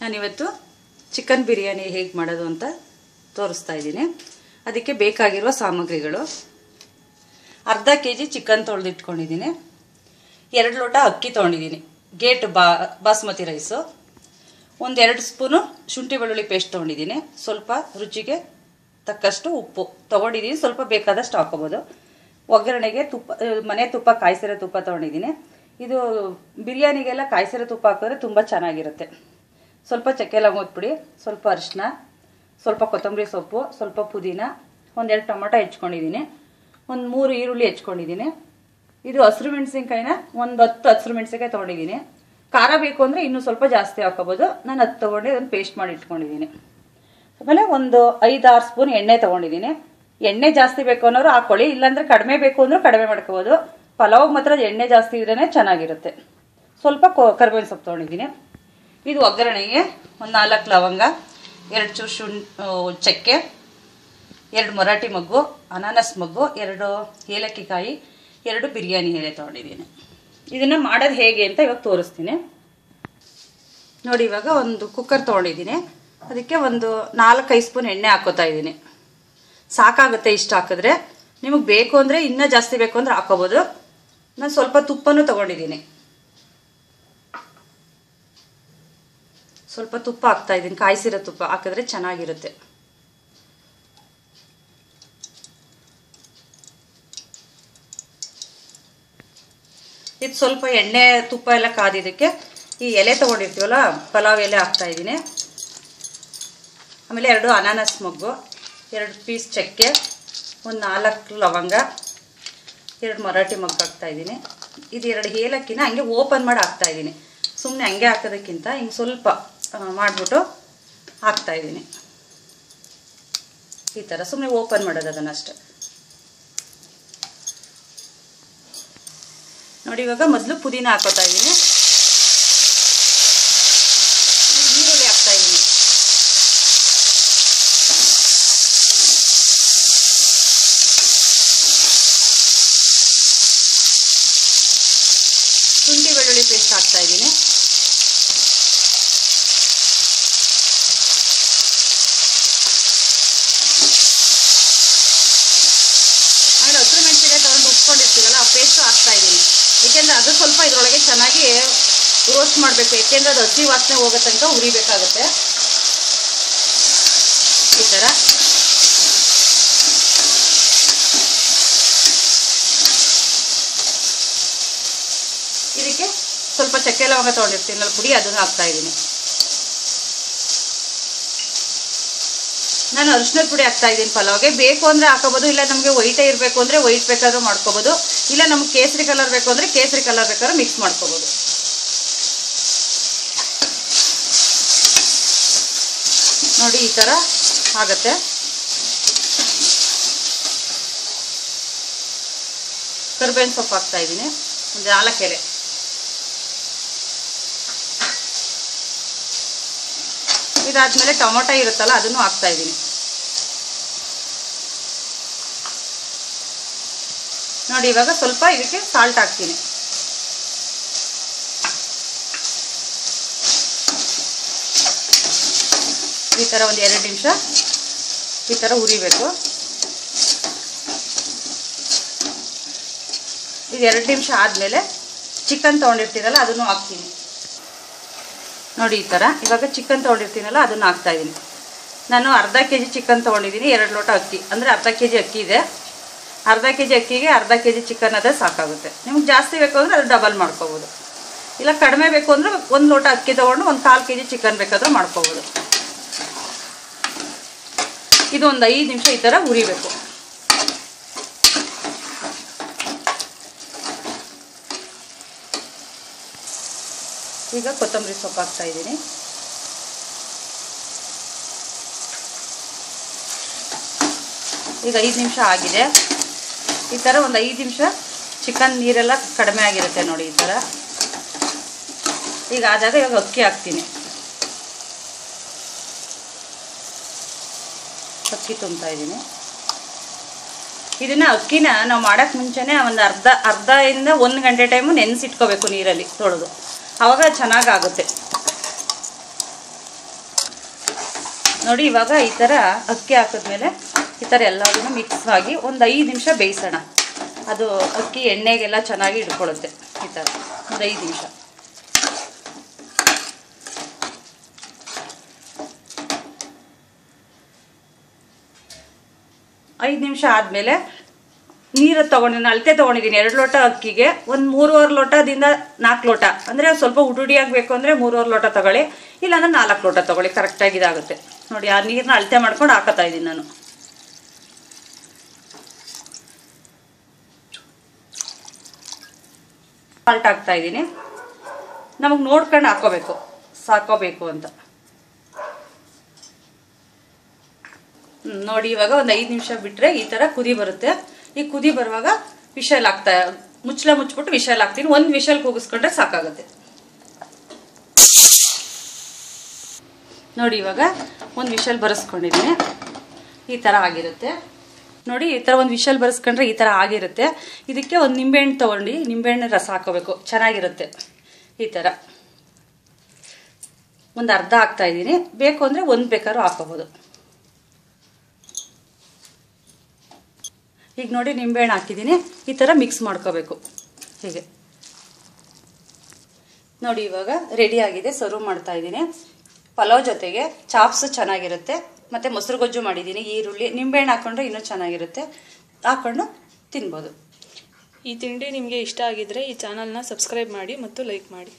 ನಾನಿವತ್ತು ಚಿಕನ್ ಬಿರಿಯಾನಿ ಹೇಗೆ ಮಾಡೋದು ಅಂತ ತೋರಿಸ್ತಾ ಇದ್ದೀನಿ. ಅದಕ್ಕೆ ಬೇಕಾಗಿರುವ ಸಾಮಗ್ರಿಗಳು: ಅರ್ಧ ಕೆಜಿ ಚಿಕನ್ ತೊಳೆದಿಟ್ಕೊಂಡಿದ್ದೀನಿ, 2 ಲೋಟ ಅಕ್ಕಿ ತೊಗೊಂಡಿದ್ದೀನಿ, ಗೇಟ್ ಬಾಸ್ಮತಿ ರೈಸು, 1-2 ಸ್ಪೂನು ಶುಂಠಿ ಬೆಳ್ಳುಳ್ಳಿ ಪೇಸ್ಟ್ ತೊಗೊಂಡಿದ್ದೀನಿ, ಸ್ವಲ್ಪ ರುಚಿಗೆ ತಕ್ಕಷ್ಟು ಉಪ್ಪು ತೊಗೊಂಡಿದ್ದೀನಿ, ಸ್ವಲ್ಪ ಬೇಕಾದಷ್ಟು ಹಾಕೋಬೋದು. ಒಗ್ಗರಣೆಗೆ ತುಪ್ಪ, ಮನೆ ತುಪ್ಪ, ಕಾಯಿಸಿರೋ ತುಪ್ಪ ತೊಗೊಂಡಿದ್ದೀನಿ. ಇದು ಬಿರಿಯಾನಿಗೆಲ್ಲ ಕಾಯಿಸಿರೋ ತುಪ್ಪ ಹಾಕಿದ್ರೆ ತುಂಬ ಚೆನ್ನಾಗಿರುತ್ತೆ. ಸ್ವಲ್ಪ ಚಕ್ಕೆ ಲವಂಗದ ಪುಡಿ, ಸ್ವಲ್ಪ ಅರಿಶಿನ, ಸ್ವಲ್ಪ ಕೊತ್ತಂಬರಿ ಸೊಪ್ಪು, ಸ್ವಲ್ಪ ಪುದೀನ, 1-2 ಟೊಮೊಟೊ ಹೆಚ್ಕೊಂಡಿದ್ದೀನಿ, 3 ಈರುಳ್ಳಿ ಹೆಚ್ಕೊಂಡಿದ್ದೀನಿ. ಇದು ಹಸಿರು ಮೆಣಸಿನ್ಕಾಯಿನ 10 ಹಸಿರು ಮೆಣಸಿನ್ಕಾಯಿ ತೊಗೊಂಡಿದ್ದೀನಿ. ಖಾರ ಬೇಕು ಅಂದರೆ ಇನ್ನೂ ಸ್ವಲ್ಪ ಜಾಸ್ತಿ ಹಾಕೋಬೋದು. ನಾನು 10 ತೊಗೊಂಡು ಅದನ್ನು ಪೇಸ್ಟ್ ಮಾಡಿ ಇಟ್ಕೊಂಡಿದ್ದೀನಿ. ಆಮೇಲೆ 5-6 ಸ್ಪೂನ್ ಎಣ್ಣೆ ತೊಗೊಂಡಿದ್ದೀನಿ. ಎಣ್ಣೆ ಜಾಸ್ತಿ ಬೇಕು ಅನ್ನೋರು ಹಾಕೊಳ್ಳಿ, ಇಲ್ಲಾಂದರೆ ಕಡಿಮೆ ಬೇಕು ಅಂದರೂ ಕಡಿಮೆ ಮಾಡ್ಕೋಬೋದು. ಪಲಾವ್ ಮಾತ್ರ ಎಣ್ಣೆ ಜಾಸ್ತಿ ಇದ್ರೇ ಚೆನ್ನಾಗಿರುತ್ತೆ. ಸ್ವಲ್ಪ ಕರಿಬೇವಿನ ಸೊಪ್ಪು ತೊಗೊಂಡಿದ್ದೀನಿ. ಇದು ಒಗ್ಗರಣೆಗೆ 4 ಲವಂಗ, 2 ಚೂರು ಚಕ್ಕೆ, 2 ಮರಾಠಿ ಮೊಗ್ಗು, ಅನಾನಸ್ ಮೊಗ್ಗು, 2 ಏಲಕ್ಕಿ ಕಾಯಿ, 2 ಬಿರಿಯಾನಿ ಎಲೆ ತೊಗೊಂಡಿದ್ದೀನಿ. ಇದನ್ನು ಮಾಡೋದು ಹೇಗೆ ಅಂತ ಇವಾಗ ತೋರಿಸ್ತೀನಿ ನೋಡಿ. ಇವಾಗ ಒಂದು ಕುಕ್ಕರ್ ತೊಗೊಂಡಿದ್ದೀನಿ. ಅದಕ್ಕೆ 4-5 ಸ್ಪೂನ್ ಎಣ್ಣೆ ಹಾಕೋತಾ ಇದ್ದೀನಿ. ಸಾಕಾಗುತ್ತೆ ಇಷ್ಟು ಹಾಕಿದ್ರೆ. ನಿಮಗೆ ಬೇಕು ಅಂದರೆ ಇನ್ನೂ ಜಾಸ್ತಿ ಬೇಕು ಅಂದರೆ ಹಾಕೋಬೋದು. ನಾನು ಸ್ವಲ್ಪ ತುಪ್ಪನೂ ತೊಗೊಂಡಿದ್ದೀನಿ. ಸ್ವಲ್ಪ ತುಪ್ಪ ಹಾಕ್ತಾ ಇದ್ದೀನಿ, ಕಾಯಿಸಿರೋ ತುಪ್ಪ ಹಾಕಿದ್ರೆ ಚೆನ್ನಾಗಿರುತ್ತೆ. ಇದು ಸ್ವಲ್ಪ ಎಣ್ಣೆ ತುಪ್ಪ ಎಲ್ಲ ಕಾದಿದ್ದಕ್ಕೆ ಈ ಎಲೆ ತೊಗೊಂಡಿರ್ತೀವಲ್ಲ, ಪಲಾವ್ ಎಲೆ ಹಾಕ್ತಾ ಇದ್ದೀನಿ. ಆಮೇಲೆ 2 ಅನಾನಸ್ ಮೊಗ್ಗು, 2 ಪೀಸ್ ಚಕ್ಕೆ, 4 ಲವಂಗ, 2 ಮರಾಠಿ ಮೊಗ್ಗು ಹಾಕ್ತಾ ಇದ್ದೀನಿ. ಇದು 2 ಏಲಕ್ಕಿನ ಹಂಗೆ ಓಪನ್ ಮಾಡಿ ಹಾಕ್ತಾ ಇದ್ದೀನಿ. ಸುಮ್ಮನೆ ಹಂಗೆ ಹಾಕೋದಕ್ಕಿಂತ ಹಿಂಗೆ ಸ್ವಲ್ಪ ಮಾಡಿಬಿಟ್ಟು ಹಾಕ್ತಾ ಇದ್ದೀನಿ. ಈ ಥರ ಸುಮ್ಮನೆ ಓಪನ್ ಮಾಡೋದು ಅದನ್ನಷ್ಟೆ ನೋಡಿ. ಇವಾಗ ಮೊದಲು ಪುದೀನ ಹಾಕೋತಾ ಇದ್ದೀನಿ, ಈರುಳ್ಳಿ ಹಾಕ್ತಾ ಇದ್ದೀನಿ, ಶುಂಠಿ ಬೆಳ್ಳುಳ್ಳಿ ಪೇಸ್ಟ್ ಹಾಕ್ತಾ ಇದ್ದೀನಿ, ಆಮೇಲೆ ಹಸಿರು ಮೆಣಸಿನಕಾಯಿ ತೊಗೊಂಡು ರುಬ್ಕೊಂಡಿರ್ತೀವಲ್ಲ ಆ ಪೇಸ್ಟು ಹಾಕ್ತಾ ಇದ್ದೀನಿ. ಏಕೆಂದರೆ ಅದು ಸ್ವಲ್ಪ ಇದರೊಳಗೆ ಚೆನ್ನಾಗಿ ರೋಸ್ಟ್ ಮಾಡಬೇಕು, ಏಕೆಂದರೆ ಅದು ಹಸಿ ವಾಸನೆ ಹೋಗೋ ತನಕ ಉರಿಬೇಕಾಗುತ್ತೆ. ಈ ಥರ ಇದಕ್ಕೆ ಸ್ವಲ್ಪ ಚಕ್ಕೆ ಲವಂಗ ತೊಗೊಂಡಿರ್ತೀನಲ್ಲ ಪುಡಿ, ಅದನ್ನು ಹಾಕ್ತಾ ಇದ್ದೀನಿ. ನಾನು ಅರಿಶಿನದ ಪುಡಿ ಹಾಕ್ತಾ ಇದ್ದೀನಿ ಪಲಾವ್ಗೆ. ಬೇಕು ಅಂದರೆ ಹಾಕೋಬೋದು, ಇಲ್ಲ ನಮಗೆ ವೈಟೇ ಇರಬೇಕು ಅಂದರೆ ವೈಟ್ ಬೇಕಾದರೂ ಮಾಡ್ಕೋಬೋದು, ಇಲ್ಲ ನಮ್ಗೆ ಕೇಸರಿ ಕಲರ್ ಬೇಕು ಅಂದರೆ ಕೇಸರಿ ಕಲರ್ ಬೇಕಾದ್ರೂ ಮಿಕ್ಸ್ ಮಾಡ್ಕೋಬೋದು. ನೋಡಿ ಈ ಥರ ಆಗುತ್ತೆ. ಕರಿಬೇವಿನ ಸೊಪ್ಪು ಹಾಕ್ತಾ ಇದ್ದೀನಿ, 4 ಎಲೆ. ಇದಾದ್ಮೇಲೆ ಟೊಮೊಟೊ ಇರುತ್ತಲ್ಲ ಅದನ್ನು ಹಾಕ್ತಾ ಇದ್ದೀನಿ. ನೋಡಿ ಇವಾಗ ಸ್ವಲ್ಪ ಇದಕ್ಕೆ ಸಾಲ್ಟ್ ಹಾಕ್ತೀನಿ. ಈ ಥರ 1-2 ನಿಮಿಷ ಈ ಥರ ಉರಿಬೇಕು. ಇದು 2 ನಿಮಿಷ ಆದಮೇಲೆ ಚಿಕನ್ ತೊಗೊಂಡಿರ್ತೀನಲ್ಲ ಅದನ್ನು ಹಾಕ್ತೀನಿ ನೋಡಿ. ಈ ಥರ ಇವಾಗ ಚಿಕನ್ ತೊಗೊಂಡಿರ್ತೀನಲ್ಲ ಅದನ್ನು ಹಾಕ್ತಾ ಇದ್ದೀನಿ. ನಾನು ಅರ್ಧ ಕೆಜಿ ಚಿಕನ್ ತೊಗೊಂಡಿದ್ದೀನಿ, 2 ಲೋಟ ಅಕ್ಕಿ, ಅಂದರೆ ಅರ್ಧ ಕೆಜಿ ಅಕ್ಕಿ ಇದೆ. ಅರ್ಧ ಕೆಜಿ ಅಕ್ಕಿಗೆ ಅರ್ಧ ಕೆಜಿ ಚಿಕನ್ ಅದೇ ಸಾಕಾಗುತ್ತೆ. ನಿಮ್ಗೆ ಜಾಸ್ತಿ ಬೇಕು ಅಂದರೆ ಅದು ಡಬಲ್ ಮಾಡ್ಕೋಬೋದು, ಇಲ್ಲ ಕಡಿಮೆ ಬೇಕು ಅಂದರೆ 1 ಲೋಟ ಅಕ್ಕಿ ತೊಗೊಂಡು 1/4 ಕೆಜಿ ಚಿಕನ್ ಬೇಕಾದರೂ ಮಾಡ್ಕೋಬೋದು. ಇದು 5 ನಿಮಿಷ ಈ ಥರ ಉರಿಬೇಕು. ಈಗ ಕೊತ್ತಂಬರಿ ಸೊಪ್ಪು ಹಾಕ್ತಾ ಇದ್ದೀನಿ. ಈಗ 5 ನಿಮಿಷ ಆಗಿದೆ. ಈ ಥರ 5 ನಿಮಿಷ ಚಿಕನ್ ನೀರೆಲ್ಲ ಕಡಿಮೆ ಆಗಿರುತ್ತೆ ನೋಡಿ. ಈ ಥರ ಈಗ ಆದಾಗ ಇವಾಗ ಅಕ್ಕಿ ಹಾಕ್ತೀನಿ. ಅಕ್ಕಿ ತುಂಬ್ತಾ ಇದ್ದೀನಿ. ಇದನ್ನು ಅಕ್ಕಿನ ನಾವು ಮಾಡೋಕ್ಕೆ ಮುಂಚೆನೇ ಒಂದು ಅರ್ಧದಿಂದ 1 ಗಂಟೆ ಟೈಮು ನೆನೆಸಿಟ್ಕೋಬೇಕು ನೀರಲ್ಲಿ ತೊಳೆದು. ಆವಾಗ ಚೆನ್ನಾಗಾಗುತ್ತೆ. ನೋಡಿ ಇವಾಗ ಈ ಥರ ಅಕ್ಕಿ ಹಾಕಿದ್ಮೇಲೆ ಈ ಥರ ಎಲ್ಲದನ್ನು ಮಿಕ್ಸ್ ಆಗಿ ಒಂದು 5 ನಿಮಿಷ ಬೇಯಿಸೋಣ. ಅದು ಅಕ್ಕಿ ಎಣ್ಣೆಗೆಲ್ಲ ಚೆನ್ನಾಗಿ ಹಿಡ್ಕೊಳ್ಳುತ್ತೆ. ಈ ಥರ ಒಂದು 5 ನಿಮಿಷ. ಐದು ನಿಮಿಷ ಆದಮೇಲೆ ನೀರು ತೊಗೊಂಡಿದ್ದೀನಿ, ಅಳತೆ ತೊಗೊಂಡಿದ್ದೀನಿ. 2 ಲೋಟ ಅಕ್ಕಿಗೆ ಒಂದು 3.25 ಲೋಟದಿಂದ 4 ಲೋಟ, ಅಂದರೆ ಸ್ವಲ್ಪ ಉಡುಡಿಯಾಗಬೇಕು ಅಂದರೆ 3.25 ಲೋಟ ತೊಗೊಳ್ಳಿ, ಇಲ್ಲಾಂದ್ರೆ 4 ಲೋಟ ತೊಗೊಳ್ಳಿ, ಕರೆಕ್ಟಾಗಿ ಇದಾಗುತ್ತೆ. ನೋಡಿ ಆ ನೀರನ್ನ ಅಳತೆ ಮಾಡ್ಕೊಂಡು ಹಾಕತ್ತಾ ಇದ್ದೀನಿ ನಾನು. ಸಾಲ್ಟ್ ಹಾಕ್ತಾ ಇದ್ದೀನಿ. ನಮಗೆ ನೋಡ್ಕೊಂಡು ಹಾಕೋಬೇಕು ಸಾಕೋಬೇಕು ಅಂತ. ನೋಡಿ ಇವಾಗ ಒಂದು 5 ನಿಮಿಷ ಬಿಟ್ಟರೆ ಈ ಥರ ಕುದಿ ಬರುತ್ತೆ. ಈ ಕುದಿ ಬರುವಾಗ ವಿಷಲ್ ಹಾಕ್ತಾ ಮುಚ್ಚಿಬಿಟ್ಟು ವಿಷಲ್ ಹಾಕ್ತೀನಿ. 1 ವಿಷಲ್ ಕೂಗಿಸ್ಕೊಂಡ್ರೆ ಸಾಕಾಗುತ್ತೆ. ನೋಡಿ ಇವಾಗ 1 ವಿಷಲ್ ಬರೆಸ್ಕೊಂಡಿದ್ದೀನಿ. ಈ ಥರ ಆಗಿರುತ್ತೆ. ನೋಡಿ ಈ ಥರ 1 ವಿಷಲ್ ಬರೆಸ್ಕೊಂಡ್ರೆ ಈ ಥರ ಆಗಿರುತ್ತೆ. ಇದಕ್ಕೆ ಒಂದು ನಿಂಬೆಹಣ್ಣು ತೊಗೊಂಡು ನಿಂಬೆಹಣ್ಣು ರಸ ಹಾಕೋಬೇಕು, ಚೆನ್ನಾಗಿರುತ್ತೆ. ಈ ಥರ ಒಂದು ಅರ್ಧ ಹಾಕ್ತಾ ಇದ್ದೀನಿ. ಬೇಕು ಅಂದರೆ 1 ಬೇಕಾದ್ರೂ ಹಾಕೋಬೋದು. ಈಗ ನೋಡಿ ನಿಂಬೆಹಣ್ಣು ಹಾಕಿದ್ದೀನಿ. ಈ ಥರ ಮಿಕ್ಸ್ ಮಾಡ್ಕೋಬೇಕು ಹೀಗೆ. ನೋಡಿ ಇವಾಗ ರೆಡಿ ಆಗಿದೆ. ಸರ್ವ್ ಮಾಡ್ತಾ ಇದ್ದೀನಿ. ಪಲಾವ್ ಜೊತೆಗೆ ಚಾಪ್ಸ್ ಚೆನ್ನಾಗಿರುತ್ತೆ. ಮತ್ತು ಮೊಸರು ಗೊಜ್ಜು ಮಾಡಿದ್ದೀನಿ. ಈರುಳ್ಳಿ ನಿಂಬೆಹಣ್ಣು ಹಾಕ್ಕೊಂಡ್ರೆ ಇನ್ನೂ ಚೆನ್ನಾಗಿರುತ್ತೆ. ಹಾಕ್ಕೊಂಡು ತಿನ್ಬೋದು. ಈ ತಿಂಡಿ ನಿಮಗೆ ಇಷ್ಟ ಆಗಿದ್ರೆ ಈ ಚಾನಲ್ನ ಸಬ್ಸ್ಕ್ರೈಬ್ ಮಾಡಿ ಮತ್ತು ಲೈಕ್ ಮಾಡಿ.